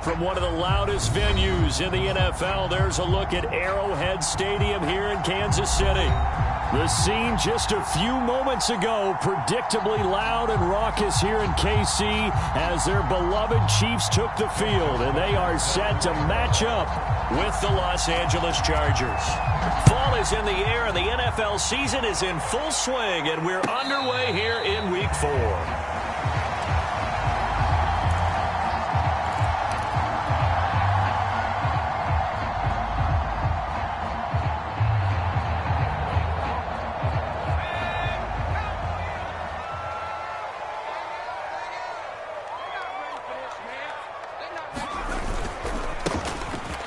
From one of the loudest venues in the NFL, there's a look at Arrowhead Stadium here in Kansas City. The scene just a few moments ago, predictably loud and raucous here in KC as their beloved Chiefs took the field, and they are set to match up with the Los Angeles Chargers. Fall is in the air, and the NFL season is in full swing, and we're underway here in Week 4.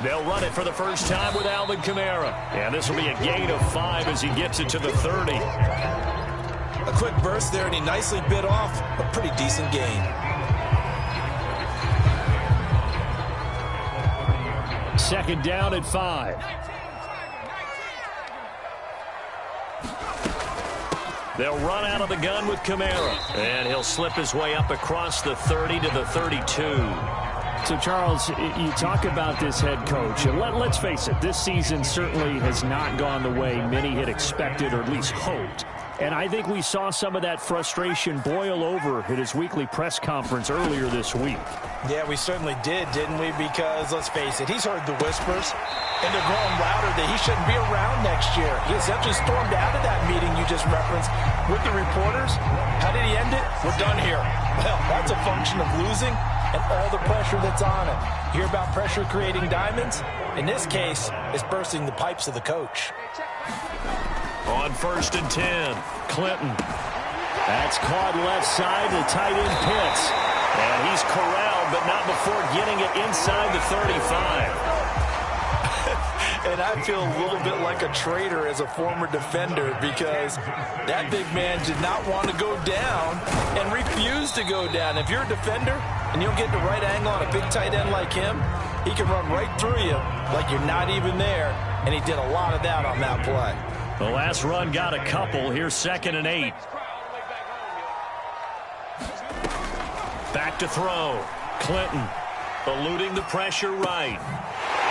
They'll run it for the first time with Alvin Kamara. And this will be a gain of 5 as he gets it to the 30. A quick burst there, and he nicely bit off a pretty decent gain. Second down at 5. They'll run out of the gun with Kamara. And he'll slip his way up across the 30 to the 32. So, Charles, you talk about this head coach, and let's face it, this season certainly has not gone the way many had expected or at least hoped. And I think we saw some of that frustration boil over at his weekly press conference earlier this week. Yeah, we certainly did, didn't we? Because, let's face it, he's heard the whispers, and they're growing louder that he shouldn't be around next year. He essentially stormed out of that meeting you just referenced with the reporters. How did he end it? We're done here. Well, that's a function of losing and all the pressure that's on it. You hear about pressure creating diamonds? In this case, it's bursting the pipes of the coach. On 1st and 10, Clinton. That's caught left side to tight end Pitts. And he's corralled, but not before getting it inside the 35. And I feel a little bit like a traitor as a former defender because that big man did not want to go down and refused to go down. If you're a defender and you don't get the right angle on a big tight end like him, he can run right through you like you're not even there. And he did a lot of that on that play. The last run got a couple. Here's 2nd and 8. Back to throw. Clinton eluding the pressure right.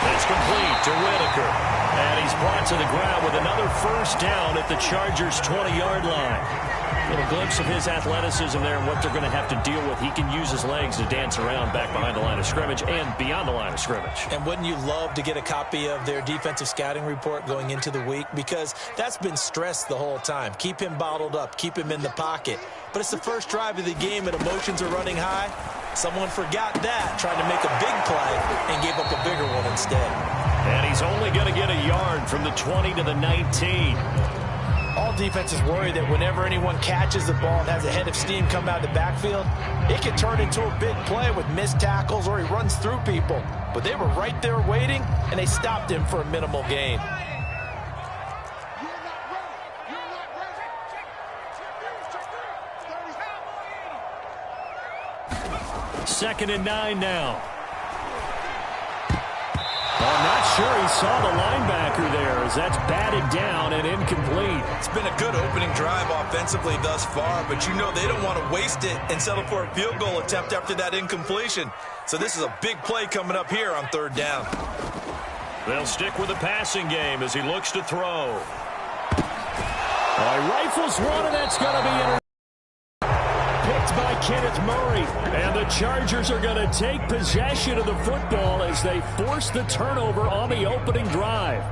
It's complete to Whitaker. And he's brought to the ground with another first down at the Chargers' 20-yard line. A little glimpse of his athleticism there and what they're going to have to deal with. He can use his legs to dance around back behind the line of scrimmage and beyond the line of scrimmage. And wouldn't you love to get a copy of their defensive scouting report going into the week? Because that's been stressed the whole time. Keep him bottled up. Keep him in the pocket. But it's the first drive of the game and emotions are running high. Someone forgot that, trying to make a big play, and gave up a bigger one instead. And he's only going to get a yard from the 20 to the 19. All defenses worry that whenever anyone catches the ball and has a head of steam come out of the backfield, it can turn into a big play with missed tackles or he runs through people. But they were right there waiting, and they stopped him for a minimal gain. Second and 9 now. I'm not sure he saw the linebacker there as that's batted down and incomplete. It's been a good opening drive offensively thus far, but you know they don't want to waste it and settle for a field goal attempt after that incompletion. So this is a big play coming up here on 3rd down. They'll stick with the passing game as he looks to throw. He rifles one, and that's going to be picked by Kenneth Murray. And the Chargers are going to take possession of the football as they force the turnover on the opening drive.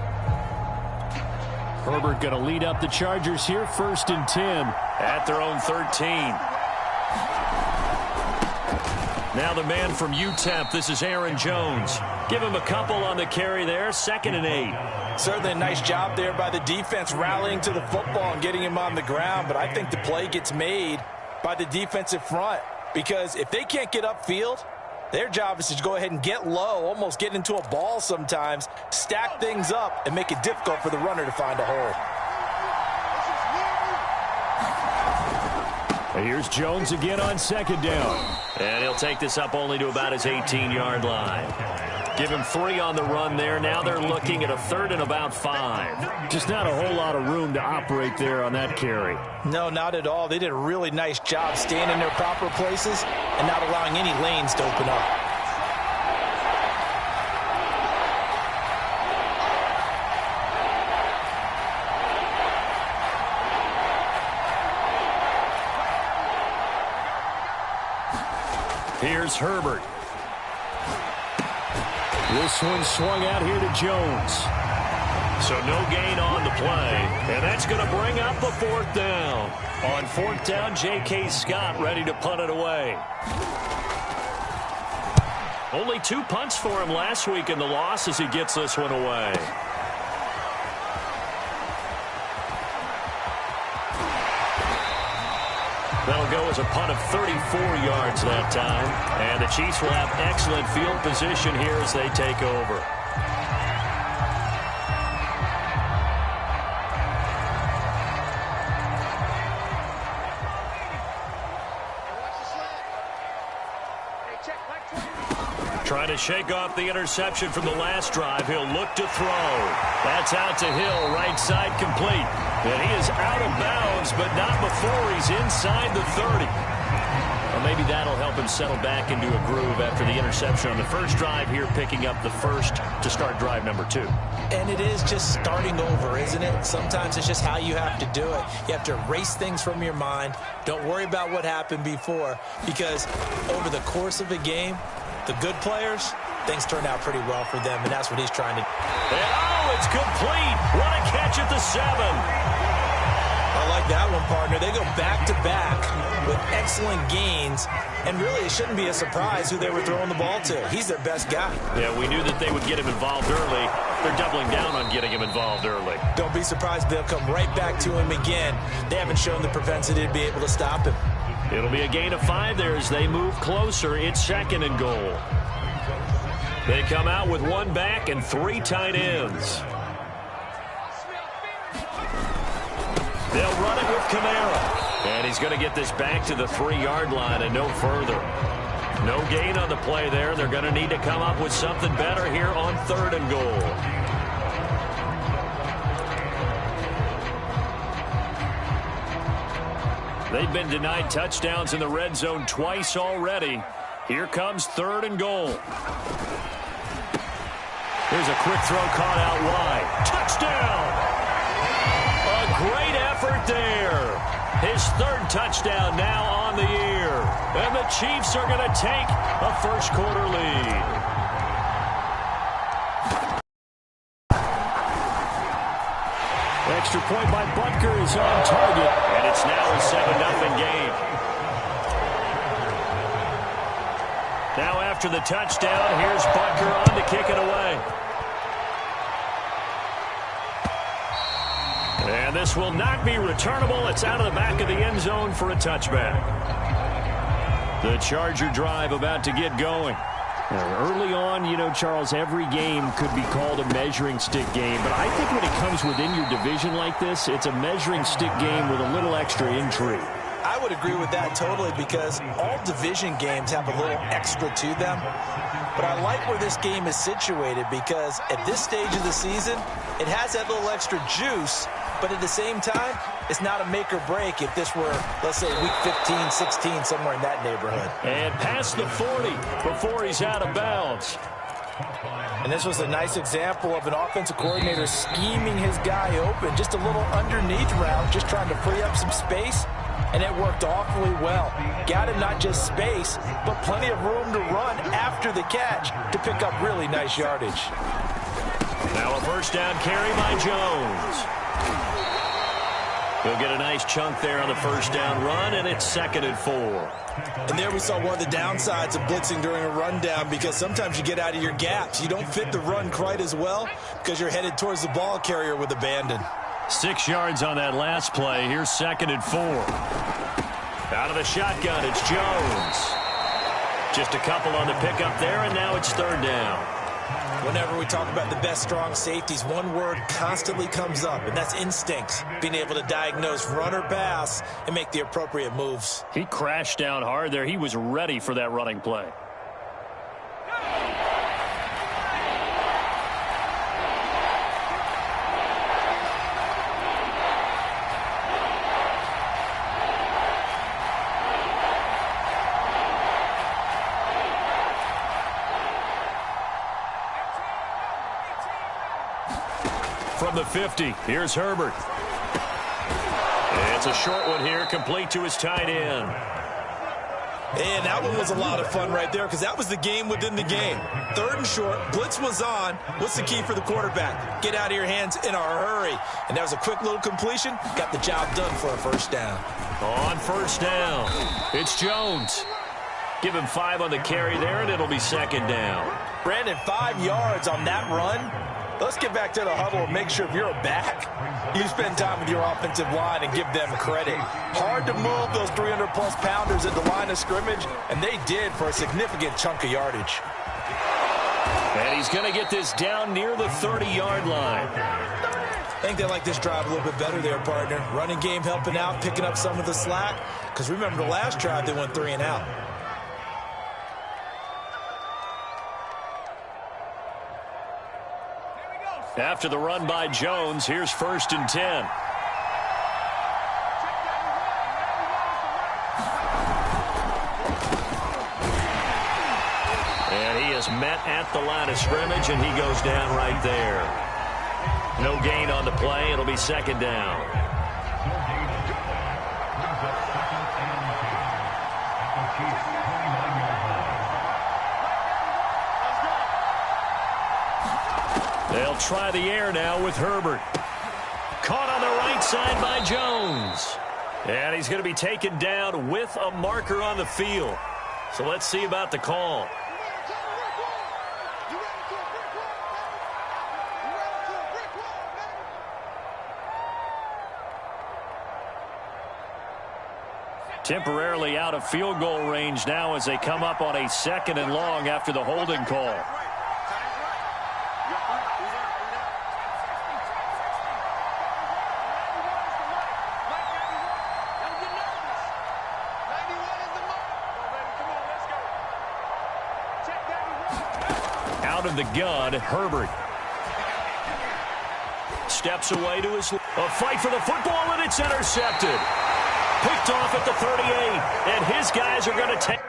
Herbert going to lead up the Chargers here, 1st and 10 at their own 13. Now the man from UTEP, this is Aaron Jones. Give him a couple on the carry there, 2nd and 8. Certainly a nice job there by the defense rallying to the football and getting him on the ground, but I think the play gets made by the defensive front because if they can't get upfield, their job is to go ahead and get low, almost get into a ball sometimes, stack things up, and make it difficult for the runner to find a hole. And here's Jones again on 2nd down. And he'll take this up only to about his 18-yard line. Give him 3 on the run there. Now they're looking at a 3rd and about 5. Just not a whole lot of room to operate there on that carry. No, not at all. They did a really nice job staying in their proper places and not allowing any lanes to open up. Here's Herbert. This one swung out here to Jones. So no gain on the play. And that's going to bring up the 4th down. On 4th down, J.K. Scott ready to punt it away. Only 2 punts for him last week in the loss as he gets this one away. That'll go as a punt of 34 yards that time. And the Chiefs will have excellent field position here as they take over. Trying to shake off the interception from the last drive. He'll look to throw. That's out to Hill, right side complete. And he is out of bounds, but not before he's inside the 30. Well, maybe that'll help him settle back into a groove after the interception on the first drive here, picking up the first to start drive number 2. And it is just starting over, isn't it? Sometimes it's just how you have to do it. You have to erase things from your mind. Don't worry about what happened before, because over the course of a game, the good players, things turn out pretty well for them, and that's what he's trying to do. And oh, it's complete. What a catch at the 7. I like that one, partner. They go back-to-back with excellent gains, and really it shouldn't be a surprise who they were throwing the ball to. He's their best guy. Yeah, we knew that they would get him involved early. They're doubling down on getting him involved early. Don't be surprised they'll come right back to him again. They haven't shown the propensity to be able to stop him. It'll be a gain of 5 there as they move closer. It's 2nd and goal. They come out with 1 back and 3 tight ends. They'll run it with Kamara. And he's going to get this back to the 3-yard line and no further. No gain on the play there. They're going to need to come up with something better here on 3rd and goal. They've been denied touchdowns in the red zone twice already. Here comes 3rd and goal. Here's a quick throw caught out wide. Touchdown! A great effort there. His 3rd touchdown now on the year. And the Chiefs are going to take a first-quarter lead. Extra point by Butker is on target, and it's now a 7-0 game. Now after the touchdown, here's Butker on to kick it away. And this will not be returnable. It's out of the back of the end zone for a touchback. The Charger drive about to get going. Early on, you know, Charles, every game could be called a measuring stick game. But I think when it comes within your division like this, it's a measuring stick game with a little extra intrigue. I would agree with that totally, because all division games have a little extra to them. But I like where this game is situated, because at this stage of the season, it has that little extra juice. But at the same time, it's not a make or break if this were, let's say, week 15, 16, somewhere in that neighborhood. And past the 40 before he's out of bounds. And this was a nice example of an offensive coordinator scheming his guy open. Just a little underneath route, just trying to free up some space. And it worked awfully well. Got him not just space, but plenty of room to run after the catch to pick up really nice yardage. Now a first down carry by Jones. He'll get a nice chunk there on the first down run, and it's 2nd and 4. And there we saw one of the downsides of blitzing during a rundown, because sometimes you get out of your gaps. You don't fit the run quite as well because you're headed towards the ball carrier with abandon. 6 yards on that last play. Here's 2nd and 4. Out of the shotgun, it's Jones. Just a couple on the pickup there, and now it's 3rd down. Whenever we talk about the best strong safeties, one word constantly comes up, and that's instincts. Being able to diagnose run or pass and make the appropriate moves. He crashed down hard there. He was ready for that running play. From the 50, here's Herbert. It's a short one here, complete to his tight end. And that one was a lot of fun right there because that was the game within the game. 3rd and short, blitz was on. What's the key for the quarterback? Get out of your hands in a hurry. And that was a quick little completion. Got the job done for a 1st down. On 1st down, it's Jones. Give him 5 on the carry there, and it'll be 2nd down. Brandon, 5 yards on that run. Let's get back to the huddle and make sure if you're a back, you spend time with your offensive line and give them credit. Hard to move those 300-plus pounders at the line of scrimmage, and they did for a significant chunk of yardage. And he's going to get this down near the 30-yard line. I think they like this drive a little bit better there, partner. Running game helping out, picking up some of the slack. Because remember the last drive, they went 3 and out. After the run by Jones, here's 1st and 10. And he is met at the line of scrimmage, and he goes down right there. No gain on the play. It'll be 2nd down. They'll try the air now with Herbert. Caught on the right side by Jones. And he's going to be taken down with a marker on the field. So let's see about the call. Temporarily out of field goal range now as they come up on a 2nd and long after the holding call. Out of the gun, Herbert. Steps away to his... A fight for the football, and it's intercepted. Picked off at the 38, and his guys are going to take...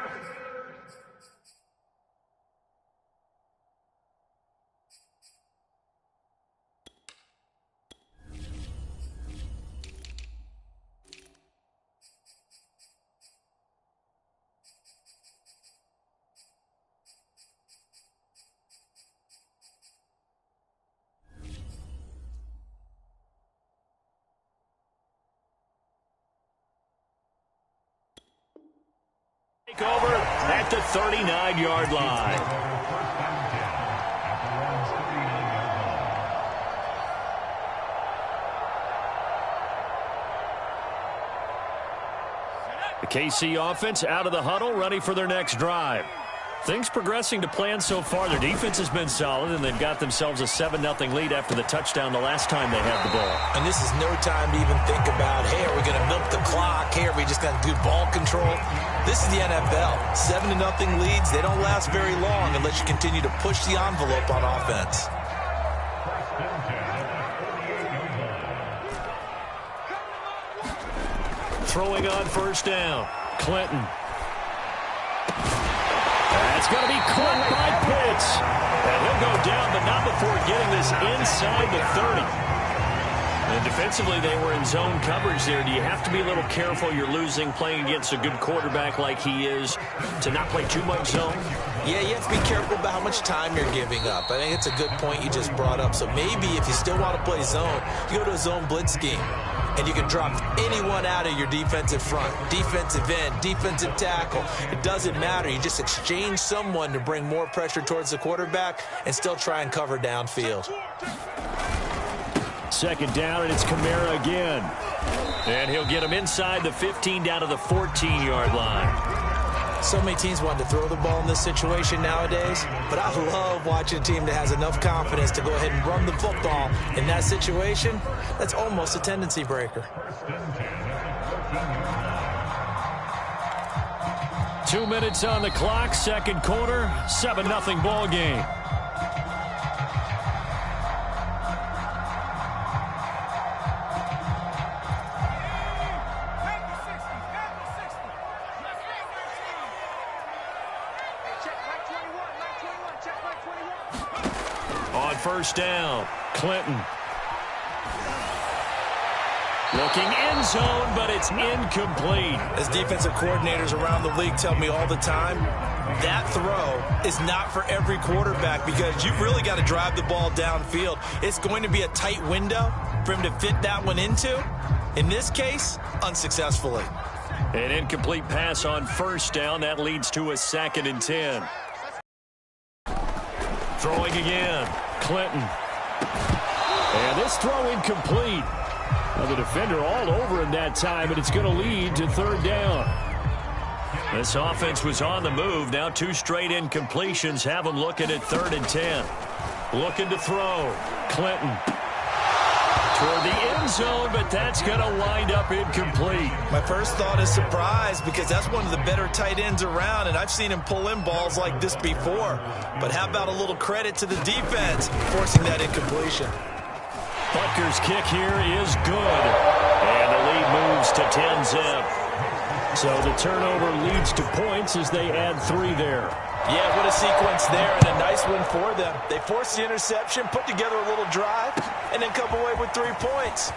over at the 39-yard line. The KC offense out of the huddle, ready for their next drive. Things progressing to plan so far. Their defense has been solid, and they've got themselves a 7-0 lead after the touchdown the last time they had the ball. And this is no time to even think about, hey, are we going to milk the clock? Hey, are we just going to do ball control? This is the NFL. 7-0 leads, they don't last very long unless you continue to push the envelope on offense. Throwing on 1st down, Clinton. That's going to be caught by Pitts. And he'll go down, but not before getting this inside the 30. And defensively, they were in zone coverage there. Do you have to be a little careful? You're losing, playing against a good quarterback like he is, to not play too much zone? Yeah, you have to be careful about how much time you're giving up. I think it's a good point you just brought up. So maybe if you still want to play zone, you go to a zone blitz scheme. And you can drop anyone out of your defensive front, defensive end, defensive tackle. It doesn't matter. You just exchange someone to bring more pressure towards the quarterback and still try and cover downfield. 2nd down, and it's Kamara again. And he'll get him inside the 15 down to the 14-yard line. So many teams want to throw the ball in this situation nowadays, but I love watching a team that has enough confidence to go ahead and run the football. In that situation, that's almost a tendency breaker. 2 minutes on the clock, 2nd quarter, 7-0 ball game. On 1st down, Clinton. Looking end zone, but it's incomplete. As defensive coordinators around the league tell me all the time, that throw is not for every quarterback because you've really got to drive the ball downfield. It's going to be a tight window for him to fit that one into. In this case, unsuccessfully. An incomplete pass on first down. That leads to a 2nd and 10. Throwing again. Clinton. And this throw incomplete. Well, the defender all over him that time, and it's going to lead to 3rd down. This offense was on the move. Now 2 straight incompletions have them looking at 3rd and 10. Looking to throw. Clinton. Toward the end zone, but that's going to wind up incomplete. My first thought is surprise because that's one of the better tight ends around, and I've seen him pull in balls like this before. But how about a little credit to the defense forcing that incompletion? Butker's kick here is good. And the lead moves to 10-zip. So the turnover leads to points as they add 3 there. Yeah, what a sequence there and a nice one for them. They forced the interception, put together a little drive, and then come away with 3 points.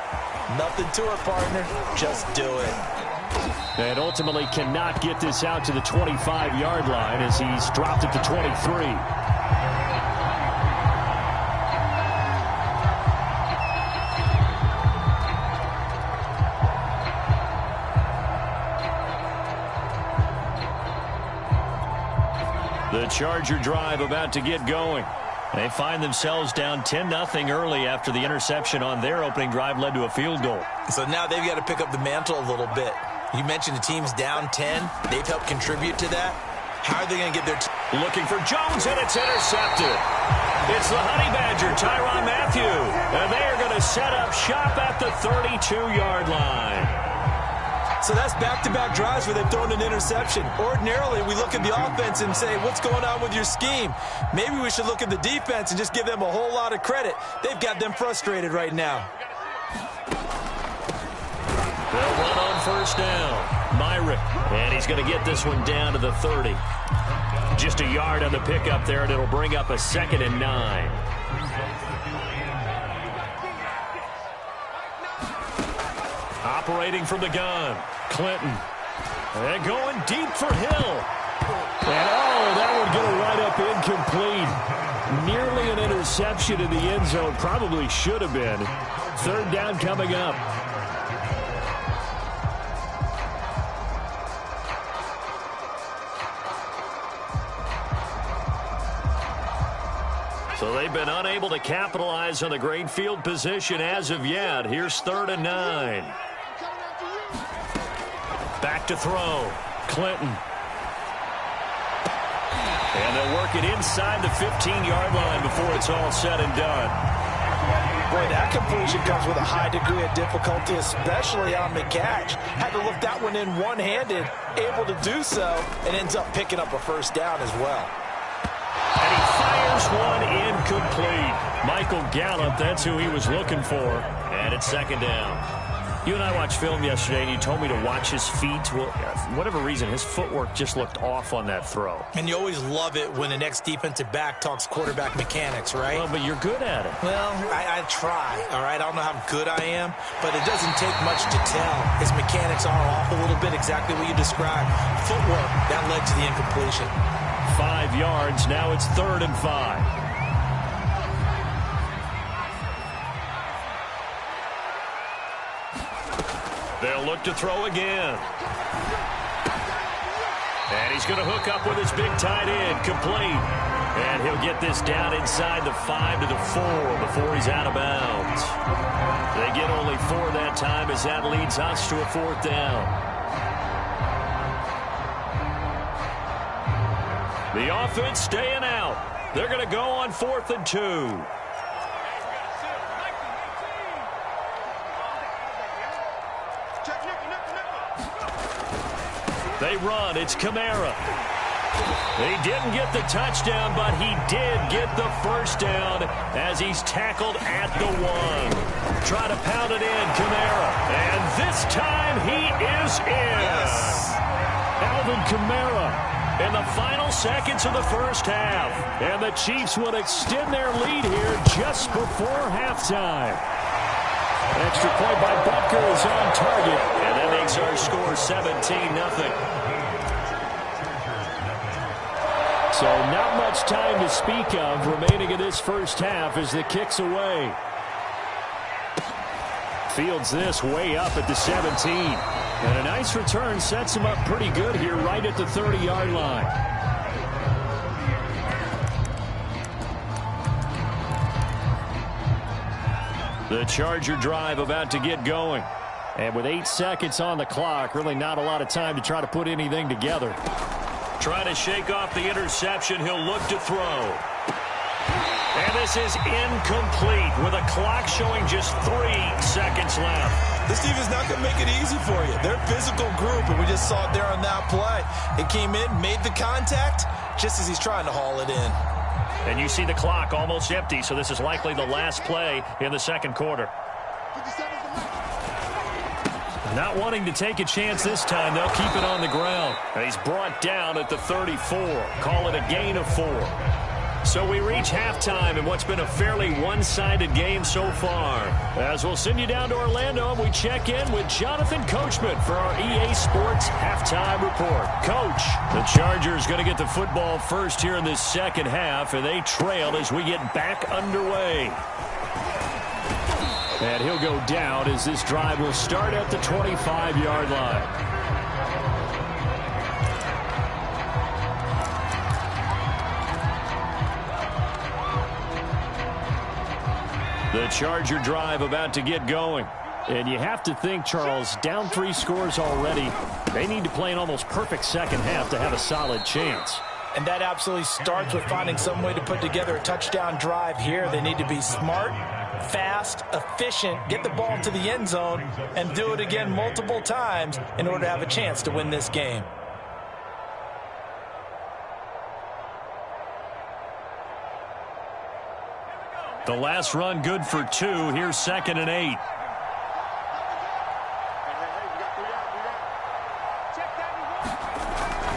Nothing to it, partner. Just do it. And ultimately cannot get this out to the 25-yard line as he's dropped it to 23. The Charger drive about to get going. They find themselves down 10-0 early after the interception on their opening drive led to a field goal. So now they've got to pick up the mantle a little bit. You mentioned the team's down 10. They've helped contribute to that. How are they going to get their looking for Jones, and it's intercepted. It's the Honey Badger, Tyrann Mathieu. And they are going to set up shop at the 32-yard line. So that's back-to-back drives where they've thrown an interception. Ordinarily, we look at the offense and say, what's going on with your scheme? Maybe we should look at the defense and just give them a whole lot of credit. They've got them frustrated right now. They'll run on first down. Myrick. And he's going to get this one down to the 30. Just a yard on the pickup there, and it'll bring up a 2nd and 9. Operating from the gun. Clinton. And going deep for Hill. And that would go right up incomplete. Nearly an interception in the end zone. Probably should have been. 3rd down coming up. So they've been unable to capitalize on the great field position as of yet. Here's 3rd and 9. Back to throw. Clinton. And they'll work it inside the 15-yard line before it's all said and done. Boy, that completion comes with a high degree of difficulty, especially on the catch. Had to lift that one in one-handed, able to do so, and ends up picking up a 1st down as well. And he fires one incomplete. Michael Gallup, that's who he was looking for. And it's 2nd down. You and I watched film yesterday, and you told me to watch his feet. Well, for whatever reason, his footwork just looked off on that throw. And you always love it when the next defensive back talks quarterback mechanics, right? Well, but you're good at it. Well, I try, all right? I don't know how good I am, but it doesn't take much to tell. His mechanics are off a little bit, exactly what you described. Footwork, that led to the incompletion. 5 yards. Now it's 3rd and 5. They'll look to throw again. And he's going to hook up with his big tight end, complete. And he'll get this down inside the 5 to the 4 before he's out of bounds. They get only 4 that time as that leads us to a 4th down. The offense staying out. They're going to go on 4th and 2. They run. It's Kamara. He didn't get the touchdown, but he did get the 1st down as he's tackled at the 1. Try to pound it in, Kamara. And this time he is in. Yes. Alvin Kamara in the final seconds of the 1st half. And the Chiefs will extend their lead here just before halftime. Extra point by Butker is on target, and that makes our score 17-0. So not much time to speak of remaining in this first half as the kick's away. Fields this way up at the 17. And a nice return sets him up pretty good here right at the 30-yard line. The Charger drive about to get going. And with 8 seconds on the clock, really not a lot of time to try to put anything together. Trying to shake off the interception. He'll look to throw. And this is incomplete with a clock showing just 3 seconds left. This defense is not going to make it easy for you. They're a physical group, and we just saw it there on that play. It came in, made the contact, just as he's trying to haul it in. And you see the clock almost empty, so this is likely the last play in the second quarter. Not wanting to take a chance this time, they'll keep it on the ground. And he's brought down at the 34. Call it a gain of 4. So we reach halftime in what's been a fairly one-sided game so far. As we'll send you down to Orlando, and we check in with Jonathan Coachman for our EA Sports Halftime Report. Coach, the Chargers going to get the football first here in this second half, and they trail as we get back underway. And he'll go down as this drive will start at the 25-yard line. The Charger drive about to get going. And you have to think, Charles, down 3 scores already. They need to play an almost perfect second half to have a solid chance. And that absolutely starts with finding some way to put together a touchdown drive here. They need to be smart, fast, efficient, get the ball to the end zone, and do it again multiple times in order to have a chance to win this game. The last run good for 2. Here's 2nd and 8.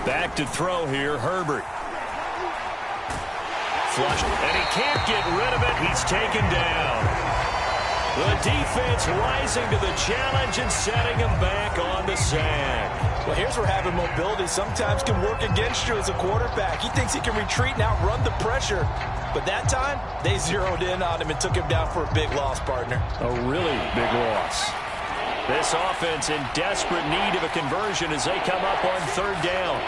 Back to throw here, Herbert. Flushed, and he can't get rid of it. He's taken down. The defense rising to the challenge and setting him back on the sack. Well, here's where having mobility sometimes can work against you as a quarterback. He thinks he can retreat and outrun the pressure. But that time, they zeroed in on him and took him down for a big loss, partner. A really big loss. This offense in desperate need of a conversion as they come up on 3rd down.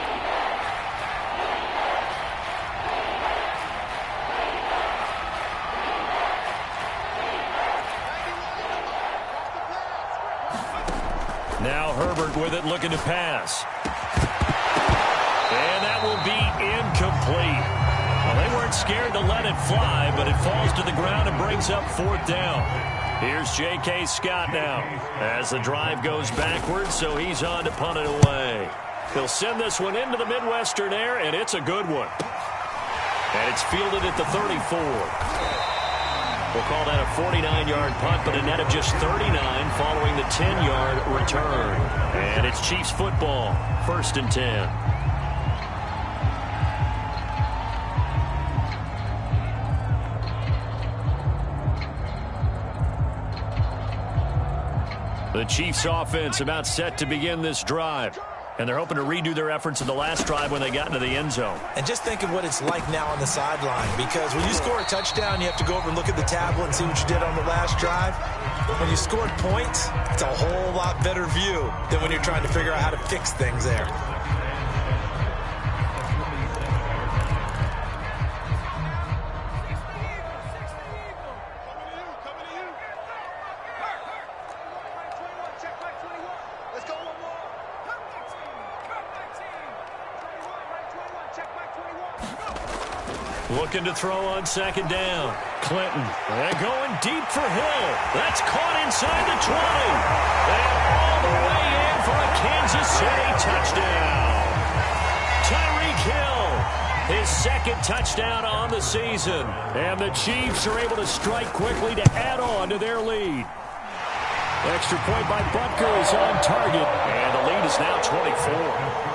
Now Herbert with it, looking to pass. And that will be incomplete. Well, they weren't scared to let it fly, but it falls to the ground and brings up 4th down. Here's J.K. Scott now as the drive goes backwards, so he's on to punt it away. He'll send this one into the Midwestern air, and it's a good one. And it's fielded at the 34. We'll call that a 49-yard punt, but a net of just 39 following the 10-yard return. And it's Chiefs football, 1st and 10. The Chiefs offense about set to begin this drive. And they're hoping to redo their efforts in the last drive when they got into the end zone. And just think of what it's like now on the sideline, because when you score a touchdown, you have to go over and look at the tablet and see what you did on the last drive. When you scored points, it's a whole lot better view than when you're trying to figure out how to fix things there. Looking to throw on 2nd down. Clinton. And going deep for Hill. That's caught inside the 20. And all the way in for a Kansas City touchdown. Tyreek Hill, his 2nd touchdown on the season. And the Chiefs are able to strike quickly to add on to their lead. Extra point by Butker is on target. And the lead is now 24.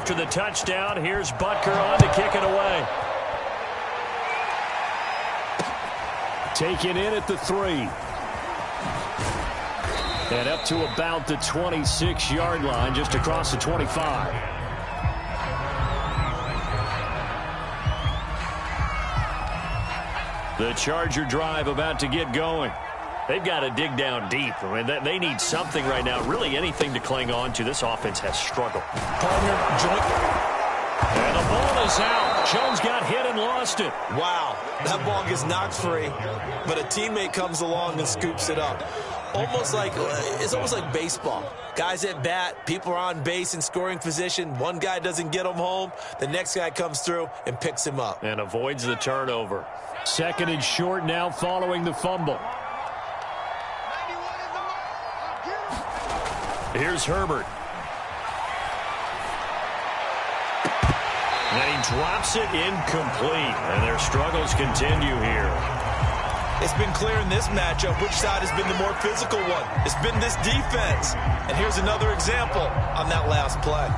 After to the touchdown. Here's Butker on to kick it away. Taken in at the 3. And up to about the 26-yard line, just across the 25. The Charger drive about to get going. They've got to dig down deep. I mean, they need something right now, really anything to cling on to. This offense has struggled. Partner, joint. And the ball is out. Jones got hit and lost it. Wow, that ball gets knocked free, but a teammate comes along and scoops it up. It's almost like baseball. Guys at bat, people are on base in scoring position. One guy doesn't get him home. The next guy comes through and picks him up. And avoids the turnover. 2nd and short now following the fumble. Here's Herbert. And he drops it incomplete. And their struggles continue here. It's been clear in this matchup which side has been the more physical one. It's been this defense. And here's another example on that last play.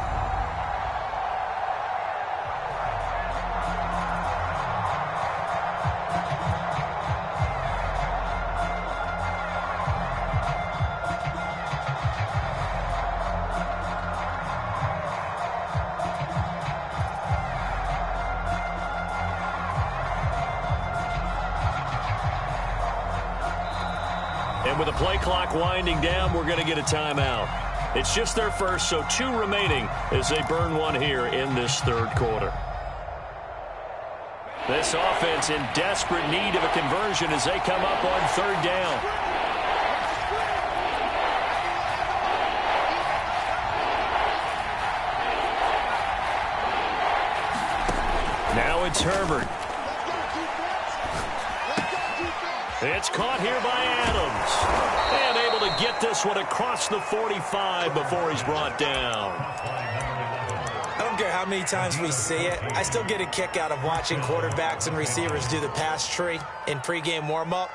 And with the play clock winding down, we're going to get a timeout. It's just their first, so 2 remaining as they burn one here in this 3rd quarter. This offense in desperate need of a conversion as they come up on 3rd down. Now it's Herbert. It's caught here by Adams. And able to get this one across the 45 before he's brought down. I don't care how many times we see it. I still get a kick out of watching quarterbacks and receivers do the pass tree in pregame warm-up.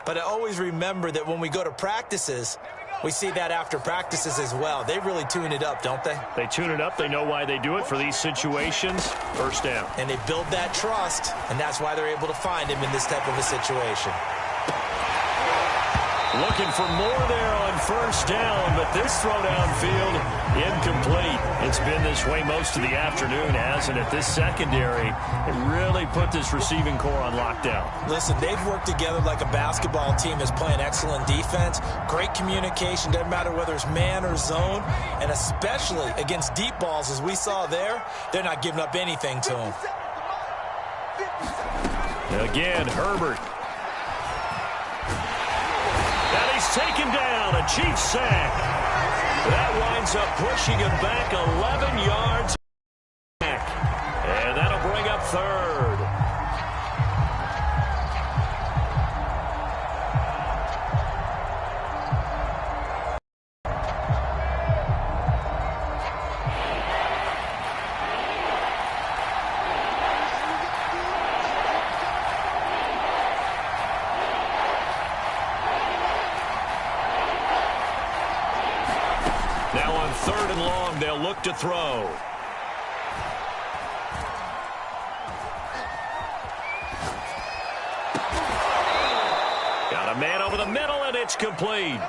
But I always remember that when we go to practices, we see that after practices as well. They really tune it up, don't they? They tune it up. They know why they do it for these situations. 1st down. And they build that trust, and that's why they're able to find him in this type of a situation. Looking for more there on 1st down, but this throw downfield incomplete. It's been this way most of the afternoon, hasn't it? This secondary, it really put this receiving core on lockdown. Listen, they've worked together like a basketball team is playing excellent defense. Great communication, doesn't matter whether it's man or zone, and especially against deep balls as we saw there, they're not giving up anything to them. Again, Herbert. Taken down, a Chiefs sack. That winds up pushing him back 11 yards. And that'll bring up 3rd. Now on 3rd and long, they'll look to throw. Got a man over the middle, and it's complete.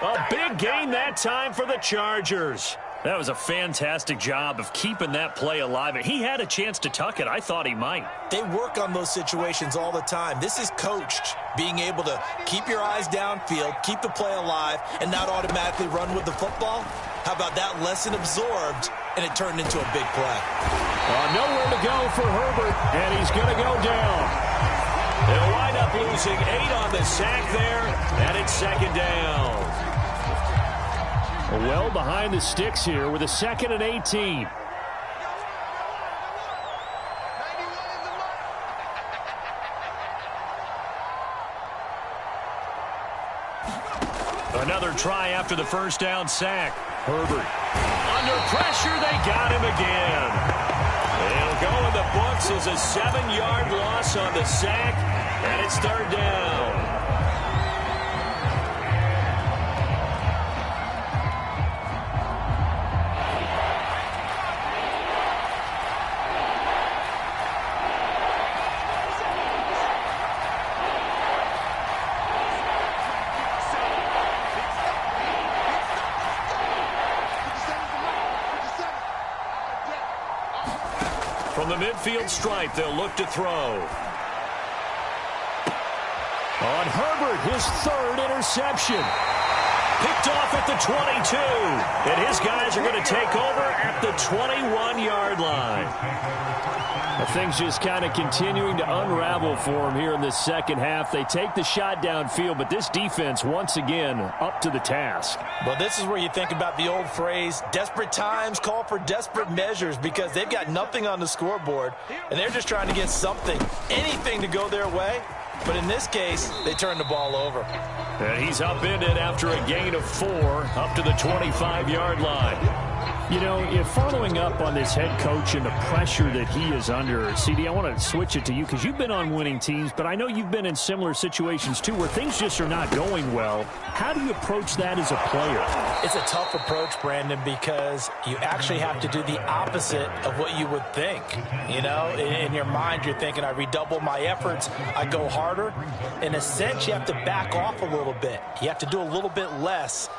A big gain that time for the Chargers. That was a fantastic job of keeping that play alive. He had a chance to tuck it. I thought he might. They work on those situations all the time. This is coached, being able to keep your eyes downfield, keep the play alive, and not automatically run with the football. How about that lesson absorbed, and it turned into a big play? Nowhere to go for Herbert, and he's going to go down. They'll wind up losing 8 on the sack there, and it's 2nd down. Well behind the sticks here with a 2nd and 18. Another try after the 1st down sack. Herbert. Under pressure, they got him again. They'll go in the books as a 7-yard loss on the sack, and it's 3rd down. the midfield stripe, they'll look to throw. On Herbert, his third interception. Picked off at the 22. And his guys are going to take over at the 21-yard line. Things just kind of continuing to unravel for him here in the second half. They take the shot downfield, but this defense, once again, up to the task. Well, this is where you think about the old phrase, desperate times call for desperate measures, because they've got nothing on the scoreboard, and they're just trying to get something, anything to go their way. But in this case, they turn the ball over. And he's upended after a gain of 4 up to the 25-yard line. You know, following up on this head coach and the pressure that he is under, CD, I want to switch it to you because you've been on winning teams, but I know you've been in similar situations too where things just are not going well. How do you approach that as a player? It's a tough approach, Brandon, because you actually have to do the opposite of what you would think. You know, in your mind, you're thinking, I redouble my efforts, I go harder. In a sense, you have to back off a little bit. You have to do a little bit less.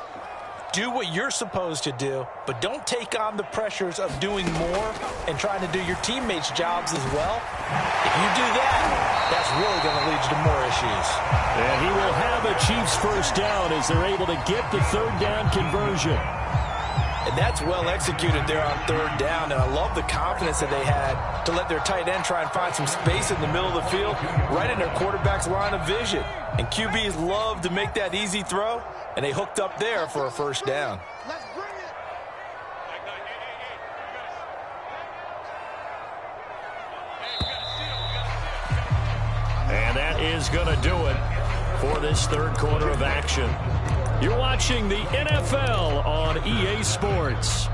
Do what you're supposed to do, but don't take on the pressures of doing more and trying to do your teammates' jobs as well. If you do that, that's really going to lead you to more issues. And he will have a Chiefs first down as they're able to get the third down conversion. And that's well executed there on third down, and I love the confidence that they had to let their tight end try and find some space in the middle of the field, right in their quarterback's line of vision. And QBs love to make that easy throw, and they hooked up there for a first down. And that is going to do it for this third quarter of action. You're watching the NFL on EA Sports.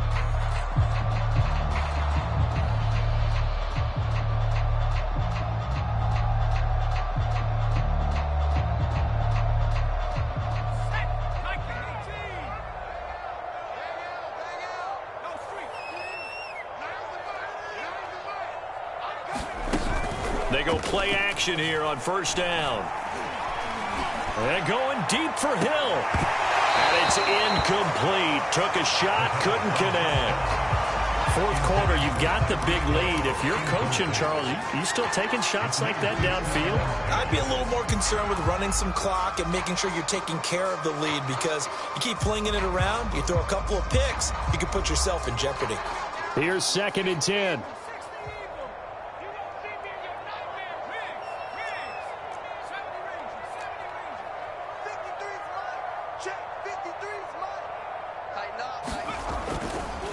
They go play action here on first down. They're going deep for Hill. And it's incomplete. Took a shot, couldn't connect. Fourth quarter, you've got the big lead. If you're coaching, Charles, you still taking shots like that downfield? I'd be a little more concerned with running some clock and making sure you're taking care of the lead, because you keep flinging it around, you throw a couple of picks, you can put yourself in jeopardy. Here's 2nd and 10.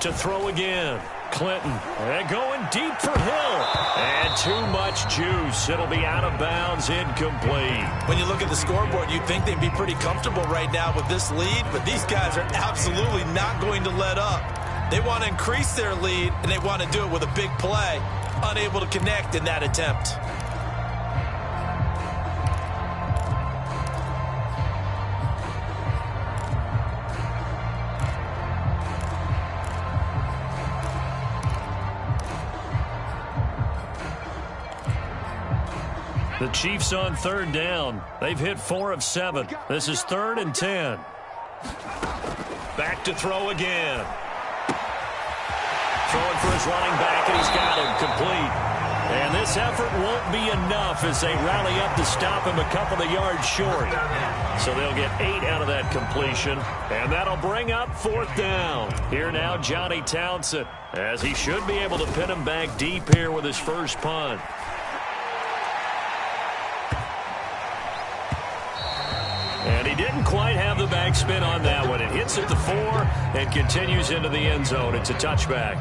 To throw again. Clinton. They're going deep for Hill. And too much juice. It'll be out of bounds, incomplete. When you look at the scoreboard, you'd think they'd be pretty comfortable right now with this lead, but these guys are absolutely not going to let up. They want to increase their lead, and they want to do it with a big play. Unable to connect in that attempt. The Chiefs on third down. They've hit 4 of 7. This is 3rd and 10. Back to throw again. Throwing for his running back, and he's got him complete. And this effort won't be enough as they rally up to stop him a couple of yards short. So they'll get 8 out of that completion, and that'll bring up 4th down. Here now, Johnny Townsend, as he should be able to pin him back deep here with his first punt. And he didn't quite have the backspin on that one. It hits at the 4 and continues into the end zone. It's a touchback.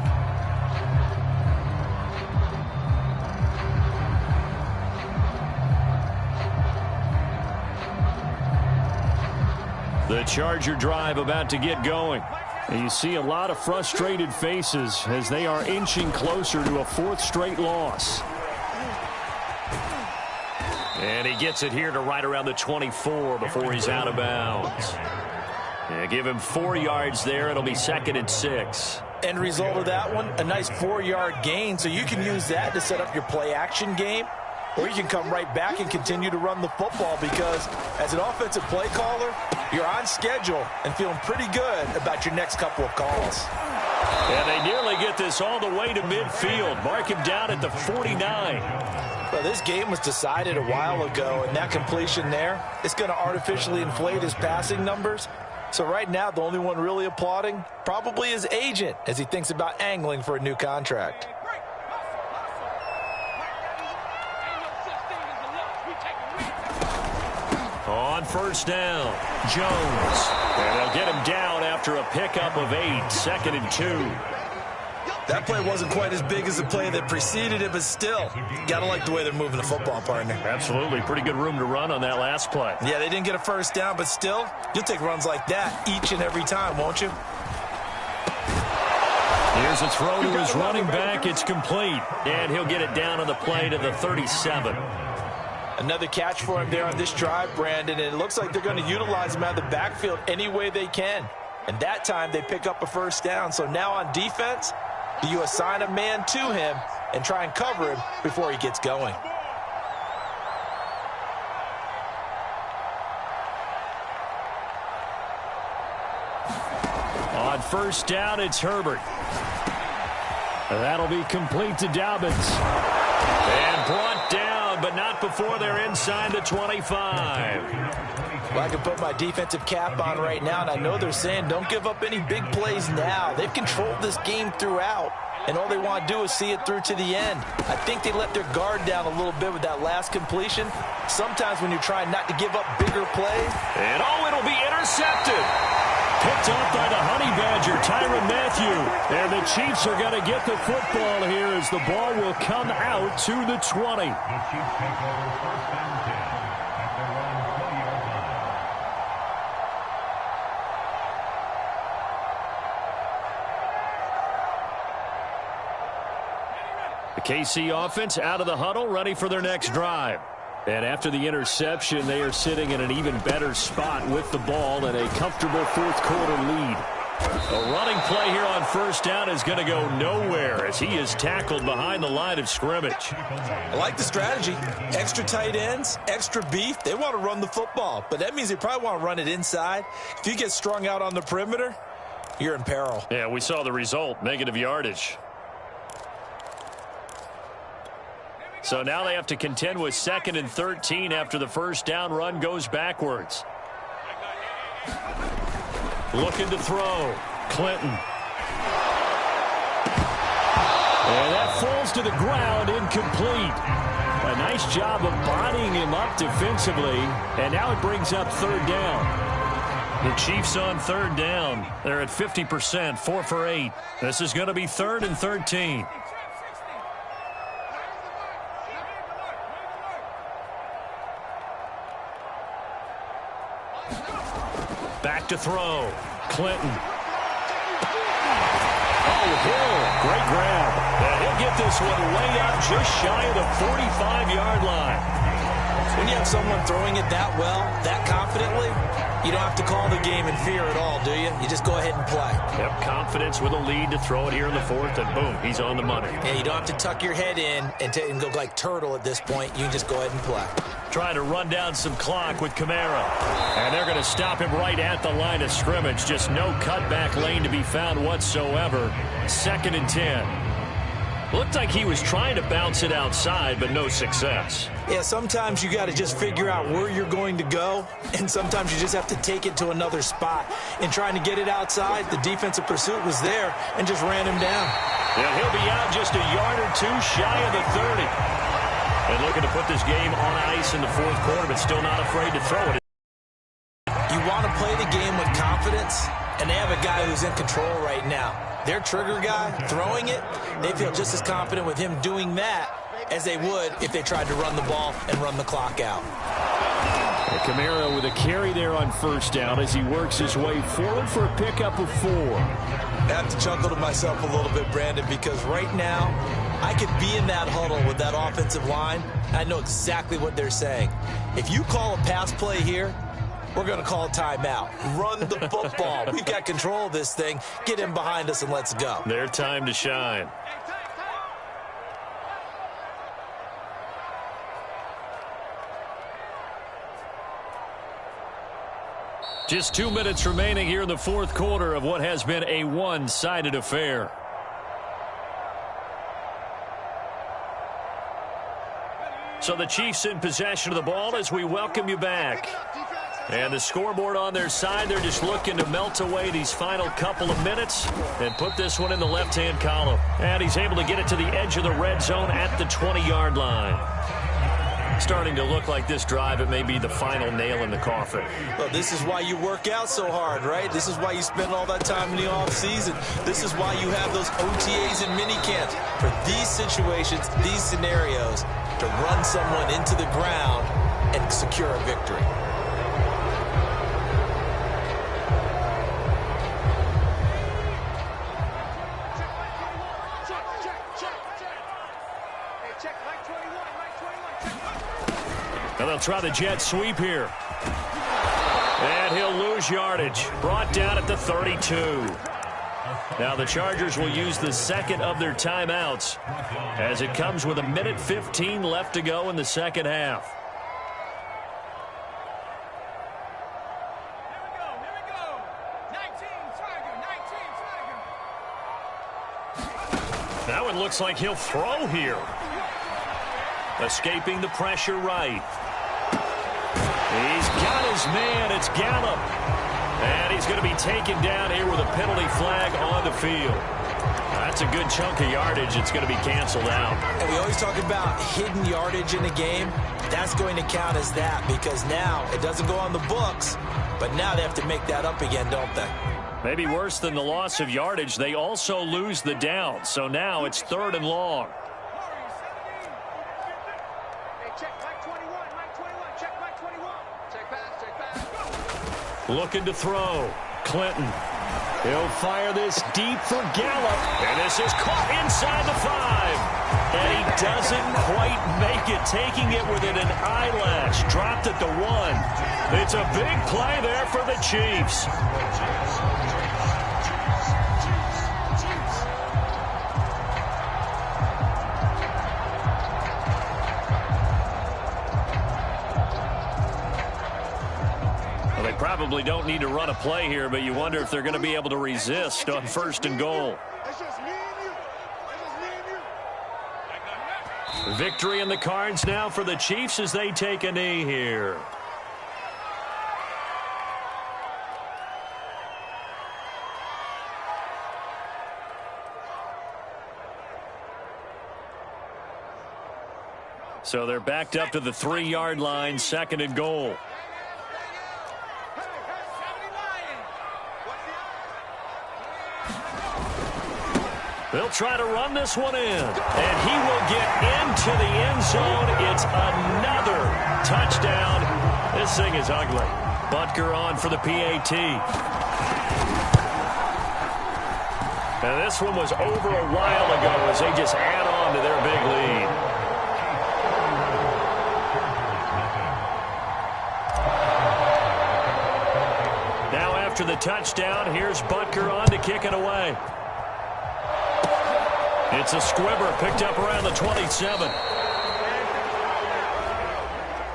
The Charger drive about to get going. And you see a lot of frustrated faces as they are inching closer to a 4th straight loss. And he gets it here to right around the 24 before he's out of bounds. Yeah, give him 4 yards there. It'll be 2nd and 6. End result of that one, a nice 4-yard gain. So you can use that to set up your play action game, or you can come right back and continue to run the football, because as an offensive play caller, you're on schedule and feeling pretty good about your next couple of calls. And they nearly get this all the way to midfield. Mark him down at the 49. Well, this game was decided a while ago, and that completion there, it's going to artificially inflate his passing numbers. So right now, the only one really applauding probably his agent as he thinks about angling for a new contract. On first down, Jones. And they'll get him down after a pickup of 8, 2nd and 2. That play wasn't quite as big as the play that preceded it, but still, got to like the way they're moving the football, partner. Absolutely. Pretty good room to run on that last play. Yeah, they didn't get a first down, but still, you'll take runs like that each and every time, won't you? Here's a throw to his running back. It's complete. And he'll get it down on the play to the 37. Another catch for him there on this drive, Brandon, and it looks like they're going to utilize him out of the backfield any way they can. And that time they pick up a first down. So now on defense, do you assign a man to him and try and cover him before he gets going? On first down, it's Herbert. That'll be complete to Dobbins. And brought down, but not before they're inside the 25. Well, I can put my defensive cap on right now, and I know they're saying don't give up any big plays now. They've controlled this game throughout, and all they want to do is see it through to the end. I think they let their guard down a little bit with that last completion. Sometimes when you're trying not to give up bigger plays. And it'll be intercepted. Picked up by the Honey Badger, Tyrann Mathieu. And the Chiefs are going to get the football here as the ball will come out to the 20. The KC offense out of the huddle, ready for their next drive. And after the interception, they are sitting in an even better spot with the ball and a comfortable fourth-quarter lead. A running play here on first down is going to go nowhere as he is tackled behind the line of scrimmage. I like the strategy. Extra tight ends, extra beef. They want to run the football, but that means they probably want to run it inside. If you get strung out on the perimeter, you're in peril. Yeah, we saw the result, negative yardage. So now they have to contend with 2nd and 13 after the first down run goes backwards. Looking to throw. Clinton. And that falls to the ground, incomplete. A nice job of bodying him up defensively, and now it brings up 3rd down. The Chiefs on 3rd down. They're at 50%, 4 for 8. This is going to be 3rd and 13. Back to throw. Clinton. Oh, Hill. Great grab. And he'll get this one way up just shy of the 45-yard line. When you have someone throwing it that well, that confidently, you don't have to call the game in fear at all, do you? You just go ahead and play. Yep, confidence with a lead to throw it here in the 4th, and boom, he's on the money. Yeah, you don't have to tuck your head in and go like turtle at this point. You can just go ahead and play. Trying to run down some clock with Kamara. And they're going to stop him right at the line of scrimmage. Just no cutback lane to be found whatsoever. 2nd and 10. Looked like he was trying to bounce it outside, but no success. Yeah, sometimes you got to just figure out where you're going to go, and sometimes you just have to take it to another spot. In trying to get it outside, the defensive pursuit was there and just ran him down. And he'll be out just a yard or two shy of the 30. And looking to put this game on ice in the 4th quarter, but still not afraid to throw it. You want to play the game with confidence, and they have a guy who's in control right now. Their trigger guy throwing it, they feel just as confident with him doing that as they would if they tried to run the ball and run the clock out. And Kamara with a carry there on first down as he works his way forward for a pickup of 4. I have to chuckle to myself a little bit, Brandon, because right now I could be in that huddle with that offensive line. I know exactly what they're saying. If you call a pass play here, we're going to call a timeout. Run the football. We've got control of this thing. Get him behind us and let's go. Their time to shine. Just 2 minutes remaining here in the fourth quarter of what has been a one-sided affair. So the Chiefs in possession of the ball as we welcome you back. And the scoreboard on their side, they're just looking to melt away these final couple of minutes and put this one in the left-hand column. And he's able to get it to the edge of the red zone at the 20-yard line. Starting to look like this drive, it may be the final nail in the coffin. Well, this is why you work out so hard, right? This is why you spend all that time in the offseason. This is why you have those OTAs and mini camps. For these situations, these scenarios, to run someone into the ground and secure a victory. And they'll try the jet sweep here. And he'll lose yardage. Brought down at the 32. Now the Chargers will use the second of their timeouts as it comes with 1:15 left to go in the second half. Now it looks like he'll throw here. Escaping the pressure right. He's got his man. It's Gallup. And he's going to be taken down here with a penalty flag on the field. That's a good chunk of yardage. It's going to be canceled out. And we always talk about hidden yardage in a game. That's going to count as that because now it doesn't go on the books, but now they have to make that up again, don't they? Maybe worse than the loss of yardage, they also lose the down. So now it's 3rd and long. Looking to throw. Clinton. He'll fire this deep for Gallup. And this is caught inside the 5. And he doesn't quite make it. Taking it within an eyelash. Dropped at the 1. It's a big play there for the Chiefs. Probably don't need to run a play here, but you wonder if they're going to be able to resist on 1st and goal. Victory in the cards now for the Chiefs as they take a knee here. So they're backed up to the 3-yard line, 2nd and goal. They'll try to run this one in. And he will get into the end zone. It's another touchdown. This thing is ugly. Butker on for the PAT. And this one was over a while ago as they just add on to their big lead. Now after the touchdown, here's Butker on to kick it away. It's a squibber picked up around the 27.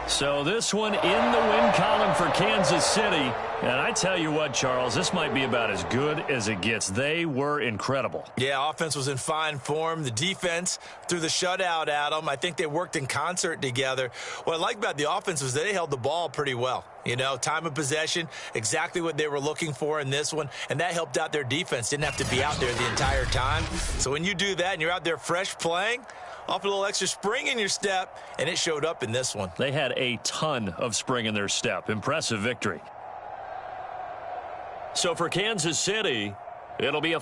So this one in the win column for Kansas City. And I tell you what, Charles, this might be about as good as it gets. They were incredible. Yeah, offense was in fine form. The defense threw the shutout at them. I think they worked in concert together. What I like about the offense was they held the ball pretty well. You know, time of possession, exactly what they were looking for in this one, and that helped out their defense. Didn't have to be out there the entire time. So when you do that and you're out there fresh playing, off a little extra spring in your step, and it showed up in this one. They had a ton of spring in their step. Impressive victory. So for Kansas City, it'll be a